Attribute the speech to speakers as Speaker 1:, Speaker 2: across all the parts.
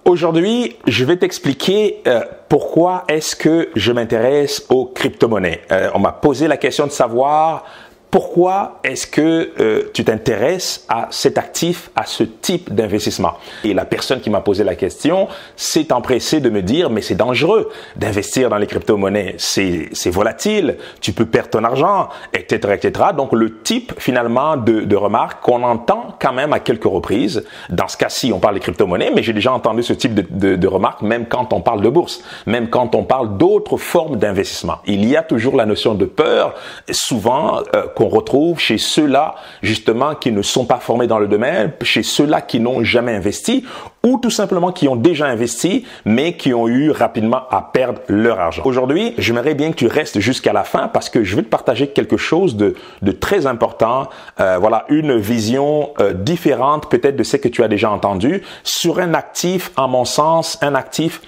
Speaker 1: Aujourd'hui, je vais t'expliquer pourquoi est-ce que je m'intéresse aux crypto-monnaies. On m'a posé la question de savoir pourquoi est-ce que tu t'intéresses à cet actif, à ce type d'investissement. Et la personne qui m'a posé la question s'est empressée de me dire « mais c'est dangereux d'investir dans les crypto-monnaies, c'est volatile, tu peux perdre ton argent, etc. etc. » Donc le type finalement de remarques qu'on entend quand même à quelques reprises. Dans ce cas-ci, on parle des crypto-monnaies, mais j'ai déjà entendu ce type de remarques même quand on parle de bourse, même quand on parle d'autres formes d'investissement. Il y a toujours la notion de peur, souvent qu'on retrouve chez ceux-là justement qui ne sont pas formés dans le domaine, chez ceux-là qui n'ont jamais investi ou tout simplement qui ont déjà investi mais qui ont eu rapidement à perdre leur argent. Aujourd'hui, j'aimerais bien que tu restes jusqu'à la fin parce que je vais te partager quelque chose de très important, voilà, une vision différente peut-être de ce que tu as déjà entendu sur un actif, à mon sens, un actif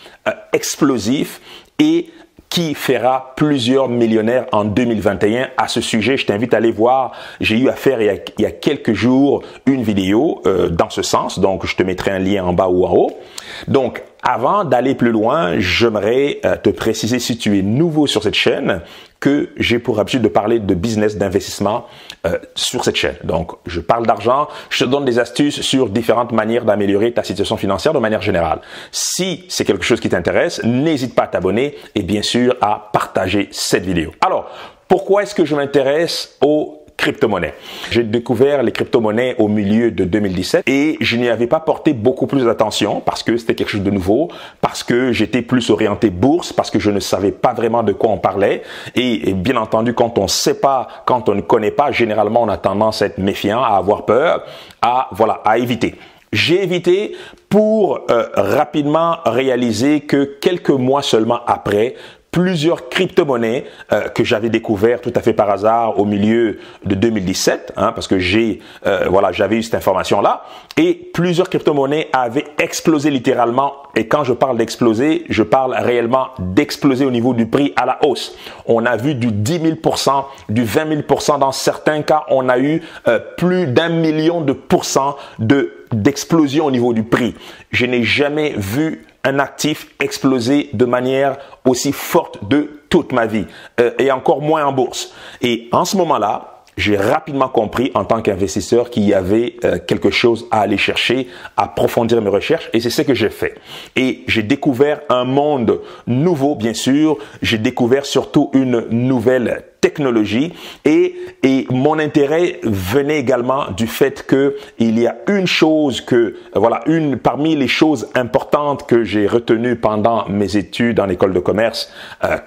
Speaker 1: explosif et qui fera plusieurs millionnaires en 2021. À ce sujet, je t'invite à aller voir. J'ai eu à faire il y a quelques jours une vidéo dans ce sens. Donc, je te mettrai un lien en bas ou en haut. Donc, avant d'aller plus loin, j'aimerais te préciser si tu es nouveau sur cette chaîne que j'ai pour habitude de parler de business, d'investissement sur cette chaîne. Donc, je parle d'argent, je te donne des astuces sur différentes manières d'améliorer ta situation financière de manière générale. Si c'est quelque chose qui t'intéresse, n'hésite pas à t'abonner et bien sûr à partager cette vidéo. Alors, pourquoi est-ce que je m'intéresse aux crypto-monnaies? J'ai découvert les crypto-monnaies au milieu de 2017 et je n'y avais pas porté beaucoup plus d'attention parce que c'était quelque chose de nouveau, parce que j'étais plus orienté bourse, parce que je ne savais pas vraiment de quoi on parlait et bien entendu quand on sait pas, quand on ne connaît pas, généralement on a tendance à être méfiant, à avoir peur, à éviter. J'ai évité pour rapidement réaliser que quelques mois seulement après, plusieurs crypto-monnaies que j'avais découvert tout à fait par hasard au milieu de 2017, parce que j'avais eu cette information-là, et plusieurs crypto-monnaies avaient explosé littéralement. Et quand je parle d'exploser, je parle réellement d'exploser au niveau du prix à la hausse. On a vu du 10 000%, du 20 000%. Dans certains cas, on a eu plus d'1 million de pourcents d'explosion au niveau du prix. Je n'ai jamais vu un actif exploser de manière aussi forte de toute ma vie et encore moins en bourse. Et en ce moment-là, j'ai rapidement compris en tant qu'investisseur qu'il y avait quelque chose à aller chercher, à approfondir mes recherches et c'est ce que j'ai fait. Et j'ai découvert un monde nouveau, bien sûr. J'ai découvert surtout une nouvelle technologie et mon intérêt venait également du fait que il y a une chose parmi les choses importantes que j'ai retenues pendant mes études en école de commerce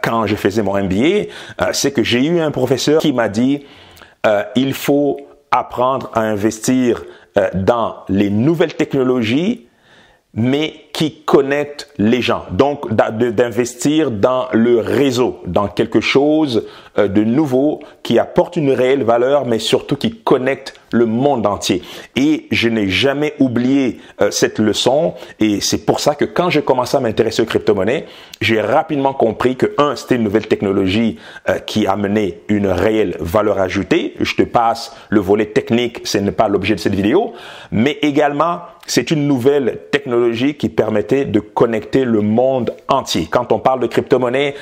Speaker 1: quand je faisais mon MBA, c'est que j'ai eu un professeur qui m'a dit il faut apprendre à investir dans les nouvelles technologies mais qui connectent les gens. Donc, d'investir dans le réseau, dans quelque chose de nouveau qui apporte une réelle valeur, mais surtout qui connecte le monde entier. Et je n'ai jamais oublié cette leçon et c'est pour ça que quand j'ai commencé à m'intéresser aux crypto-monnaies, j'ai rapidement compris que c'était une nouvelle technologie qui amenait une réelle valeur ajoutée. Je te passe le volet technique, ce n'est pas l'objet de cette vidéo, mais également c'est une nouvelle technologie qui permettait de connecter le monde entier. Quand on parle de crypto-monnaie,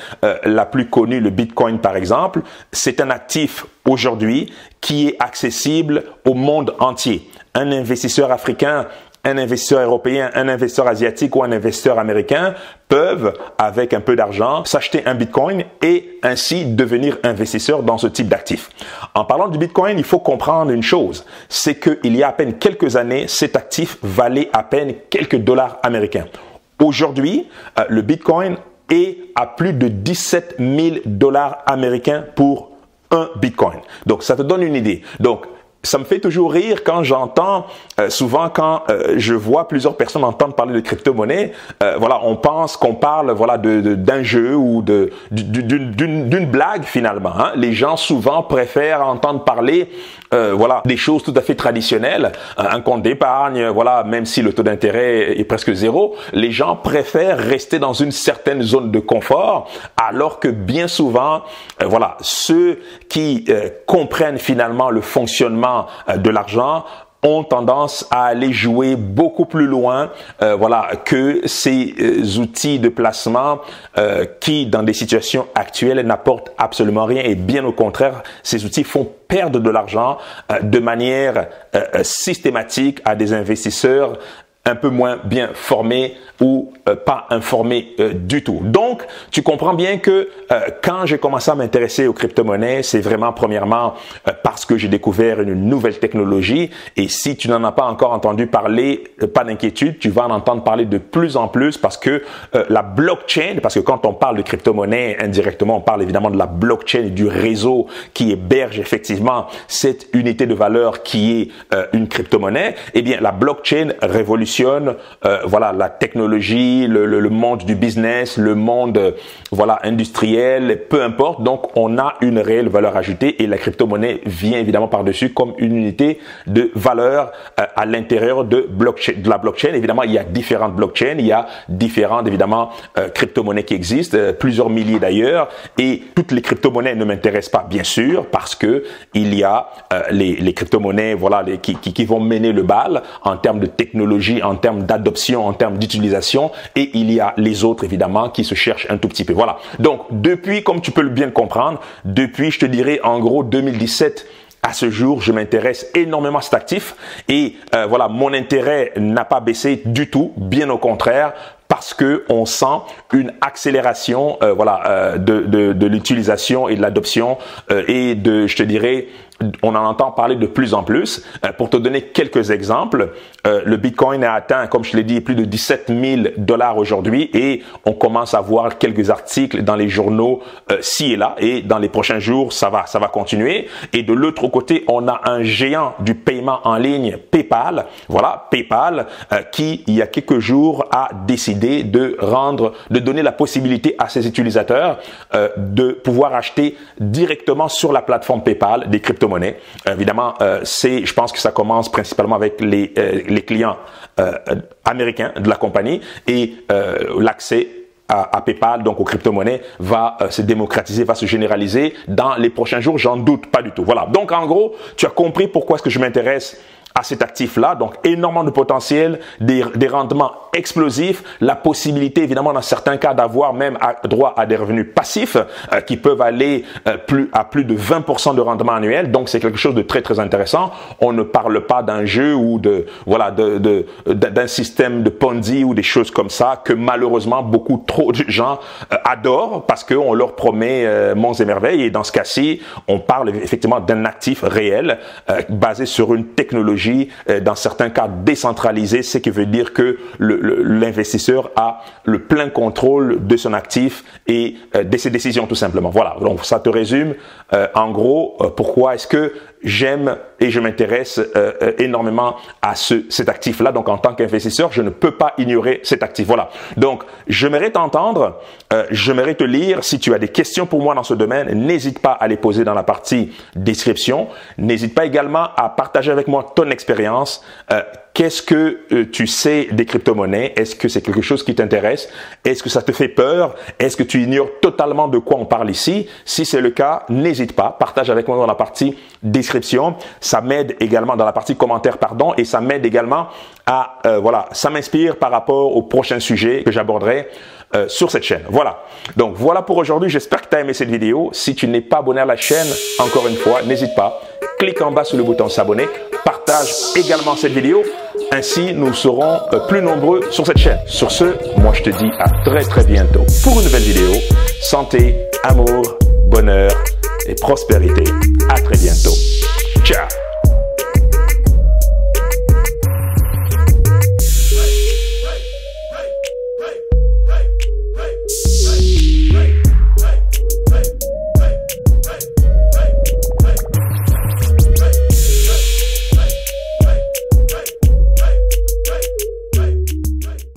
Speaker 1: la plus connue, le Bitcoin par exemple, c'est un actif aujourd'hui qui est accessible au monde entier. Un investisseur africain, un investisseur européen, un investisseur asiatique ou un investisseur américain peuvent, avec un peu d'argent, s'acheter un Bitcoin et ainsi devenir investisseur dans ce type d'actif. En parlant du Bitcoin, il faut comprendre une chose, c'est qu'il y a à peine quelques années, cet actif valait à peine quelques dollars américains. Aujourd'hui, le Bitcoin est à plus de 17 000 dollars américains pour un Bitcoin. Donc, ça te donne une idée. Donc, ça me fait toujours rire quand j'entends, souvent quand je vois plusieurs personnes entendre parler de crypto-monnaie, on pense qu'on parle d'un jeu ou d'une blague finalement. Les gens souvent préfèrent entendre parler des choses tout à fait traditionnelles, un compte d'épargne, même si le taux d'intérêt est presque zéro, les gens préfèrent rester dans une certaine zone de confort, alors que bien souvent, ceux qui comprennent finalement le fonctionnement de l'argent ont tendance à aller jouer beaucoup plus loin voilà, que ces outils de placement qui, dans des situations actuelles, n'apportent absolument rien et bien au contraire, ces outils font perdre de l'argent de manière systématique à des investisseurs un peu moins bien formés ou pas informés du tout. Donc, tu comprends bien que quand j'ai commencé à m'intéresser aux crypto-monnaies, c'est vraiment premièrement parce que j'ai découvert une nouvelle technologie et si tu n'en as pas encore entendu parler, pas d'inquiétude, tu vas en entendre parler de plus en plus parce que la blockchain, parce que quand on parle de crypto-monnaie, indirectement, on parle évidemment de la blockchain et du réseau qui héberge effectivement cette unité de valeur qui est une crypto-monnaie, eh bien, la blockchain révolutionne voilà, la technologie, le monde du business, le monde voilà, industriel, peu importe. Donc, on a une réelle valeur ajoutée et la crypto-monnaie vient évidemment par-dessus comme une unité de valeur à l'intérieur de la blockchain. Évidemment, il y a différentes blockchains, il y a différentes évidemment crypto-monnaies qui existent, plusieurs milliers d'ailleurs, et toutes les crypto-monnaies ne m'intéressent pas, bien sûr, parce que il y a les crypto-monnaies voilà, qui vont mener le bal en termes de technologie, en termes d'adoption, en termes d'utilisation, et il y a les autres évidemment qui se cherchent un tout petit peu. Voilà. Donc depuis, comme tu peux bien le comprendre, depuis, je te dirais en gros 2017 à ce jour, je m'intéresse énormément à cet actif et voilà, mon intérêt n'a pas baissé du tout, bien au contraire. Parce que on sent une accélération, voilà, de l'utilisation et de l'adoption et de, je te dirais, on en entend parler de plus en plus. Pour te donner quelques exemples, le Bitcoin a atteint, comme je l'ai dit, plus de 17 000 $ aujourd'hui et on commence à voir quelques articles dans les journaux ci et là et dans les prochains jours, ça va continuer. Et de l'autre côté, on a un géant du paiement en ligne, PayPal, voilà, PayPal, qui il y a quelques jours a décidé de donner la possibilité à ses utilisateurs de pouvoir acheter directement sur la plateforme PayPal des crypto-monnaies. Évidemment, je pense que ça commence principalement avec les clients américains de la compagnie et l'accès à PayPal, donc aux crypto-monnaies, va se démocratiser, va se généraliser dans les prochains jours, j'en doute pas du tout. Voilà. Donc, en gros, tu as compris pourquoi est-ce que je m'intéresse à cet actif-là, donc énormément de potentiel, des rendements explosifs, la possibilité évidemment dans certains cas d'avoir même droit à des revenus passifs qui peuvent aller à plus de 20% de rendement annuel, donc c'est quelque chose de très très intéressant. On ne parle pas d'un jeu ou d'un système de Ponzi ou des choses comme ça que malheureusement beaucoup trop de gens adorent parce qu'on leur promet monts et merveilles et dans ce cas-ci, on parle effectivement d'un actif réel basé sur une technologie dans certains cas décentralisé, ce qui veut dire que l'investisseur a le plein contrôle de son actif et de ses décisions tout simplement. Voilà, donc ça te résume en gros pourquoi est-ce que j'aime et je m'intéresse énormément à cet actif-là. Donc, en tant qu'investisseur, je ne peux pas ignorer cet actif. Voilà. Donc, j'aimerais t'entendre, j'aimerais te lire. Si tu as des questions pour moi dans ce domaine, n'hésite pas à les poser dans la partie description. N'hésite pas également à partager avec moi ton expérience. Qu'est-ce que tu sais des crypto-monnaies? Est-ce que c'est quelque chose qui t'intéresse? Est-ce que ça te fait peur? Est-ce que tu ignores totalement de quoi on parle ici? Si c'est le cas, n'hésite pas, partage avec moi dans la partie description. Ça m'aide également dans la partie commentaire, pardon, et ça m'aide également à, voilà, ça m'inspire par rapport aux prochains sujets que j'aborderai sur cette chaîne. Voilà. Donc voilà pour aujourd'hui. J'espère que tu as aimé cette vidéo. Si tu n'es pas abonné à la chaîne, encore une fois, n'hésite pas. Clique en bas sur le bouton s'abonner. Partage également cette vidéo. Ainsi, nous serons plus nombreux sur cette chaîne. Sur ce, moi je te dis à très très bientôt pour une nouvelle vidéo. Santé, amour, bonheur et prospérité. À très bientôt. Ciao.